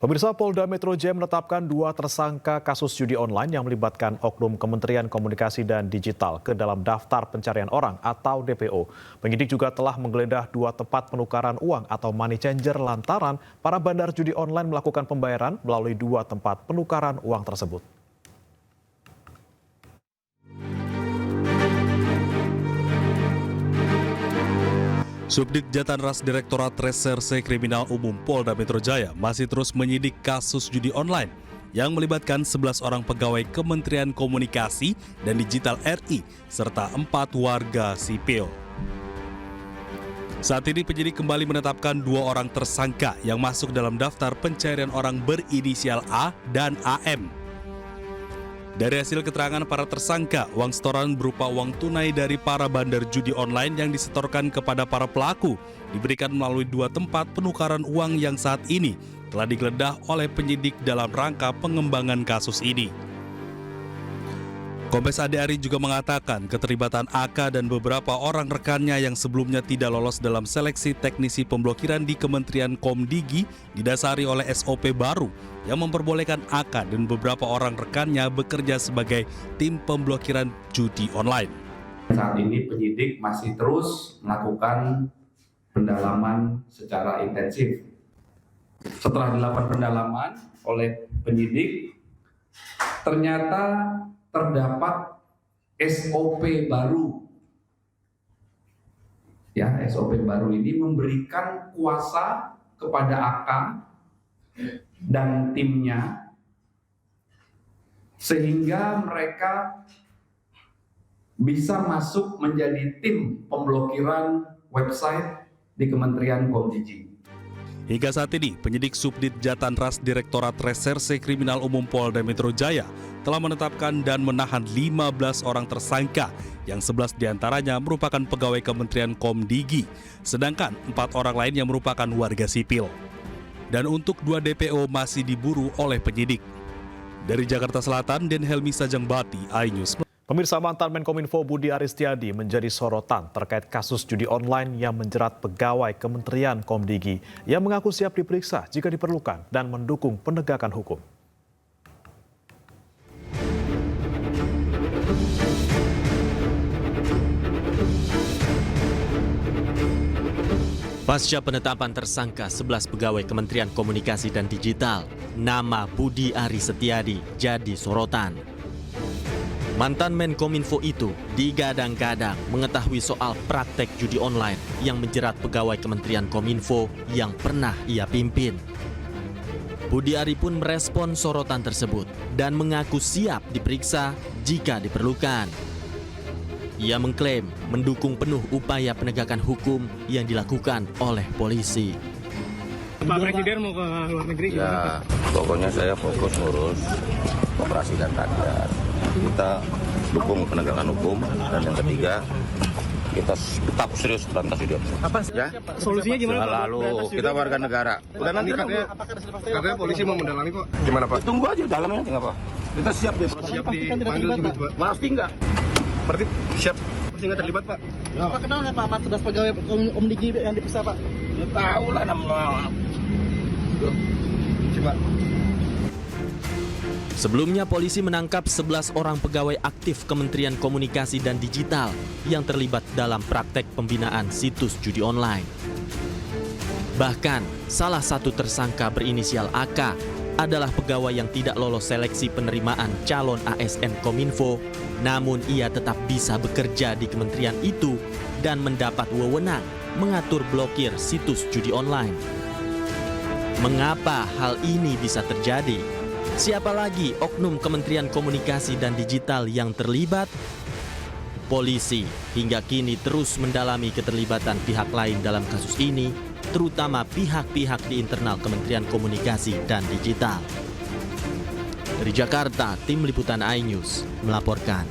Pemirsa, Polda Metro Jaya menetapkan 2 tersangka kasus judi online yang melibatkan oknum Kementerian Komunikasi dan Digital ke dalam daftar pencarian orang atau DPO. Penyidik juga telah menggeledah 2 tempat penukaran uang atau money changer lantaran para bandar judi online melakukan pembayaran melalui 2 tempat penukaran uang tersebut. Subdit Jatanras Direktorat Reserse Kriminal Umum Polda Metro Jaya masih terus menyidik kasus judi online yang melibatkan 11 orang pegawai Kementerian Komunikasi dan Digital RI serta 4 warga sipil. Saat ini penyidik kembali menetapkan 2 orang tersangka yang masuk dalam daftar pencarian orang berinisial A dan AM. Dari hasil keterangan para tersangka, uang setoran berupa uang tunai dari para bandar judi online yang disetorkan kepada para pelaku diberikan melalui 2 tempat penukaran uang yang saat ini telah digeledah oleh penyidik dalam rangka pengembangan kasus ini. Kombes Ade Ari juga mengatakan keterlibatan AK dan beberapa orang rekannya yang sebelumnya tidak lolos dalam seleksi teknisi pemblokiran di Kementerian Komdigi didasari oleh SOP baru yang memperbolehkan AK dan beberapa orang rekannya bekerja sebagai tim pemblokiran judi online. Saat ini penyidik masih terus melakukan pendalaman secara intensif. Setelah dilakukan pendalaman oleh penyidik, ternyata terdapat SOP baru. Ya, SOP baru ini memberikan kuasa kepada AK dan timnya sehingga mereka bisa masuk menjadi tim pemblokiran website di Kementerian Komdigi. Hingga saat ini, penyidik Subdit Jatanras Direktorat Reserse Kriminal Umum Polda Metro Jaya telah menetapkan dan menahan 15 orang tersangka, yang 11 diantaranya merupakan pegawai Kementerian Komdigi, sedangkan 4 orang lain yang merupakan warga sipil. Dan untuk 2 DPO masih diburu oleh penyidik. Dari Jakarta Selatan, Den Helmi Sajangbati, iNews. Pemirsa, mantan Menkominfo Budi Aris Setiadi menjadi sorotan terkait kasus judi online yang menjerat pegawai Kementerian Komdigi yang mengaku siap diperiksa jika diperlukan dan mendukung penegakan hukum. Pasca penetapan tersangka 11 pegawai Kementerian Komunikasi dan Digital, nama Budi Aris Setiadi jadi sorotan. Mantan Menkominfo itu digadang-gadang mengetahui soal praktek judi online yang menjerat pegawai Kementerian Kominfo yang pernah ia pimpin. Budi Ari pun merespon sorotan tersebut dan mengaku siap diperiksa jika diperlukan. Ia mengklaim mendukung penuh upaya penegakan hukum yang dilakukan oleh polisi. Pak Presiden mau ke luar negeri? Ya, pokoknya saya fokus ngurus operasi dan rakyat. Kita dukung penegakan hukum, dan yang ketiga kita tetap serius berantas judi. Apa ya? Solusinya gimana Pak? Lalu kita warga negara. Udah nanti katanya polisi mau mendalami kok. Gimana Pak? Tunggu aja dalamnya, nggak apa. Kita siap deh. Siap dipanggil juga Pak? Pasti nggak. Berarti siap. Pasti nggak terlibat Pak? Pak kenal nggak Pak 14 pegawai Komdigi yang diperiksa Pak? Ya tahu lah nama. Coba. Sebelumnya polisi menangkap 11 orang pegawai aktif Kementerian Komunikasi dan Digital yang terlibat dalam praktek pembinaan situs judi online. Bahkan, salah satu tersangka berinisial AK adalah pegawai yang tidak lolos seleksi penerimaan calon ASN Kominfo, namun ia tetap bisa bekerja di kementerian itu dan mendapat wewenang mengatur blokir situs judi online. Mengapa hal ini bisa terjadi? Siapa lagi oknum Kementerian Komunikasi dan Digital yang terlibat? Polisi hingga kini terus mendalami keterlibatan pihak lain dalam kasus ini, terutama pihak-pihak di internal Kementerian Komunikasi dan Digital. Dari Jakarta, tim liputan iNews melaporkan.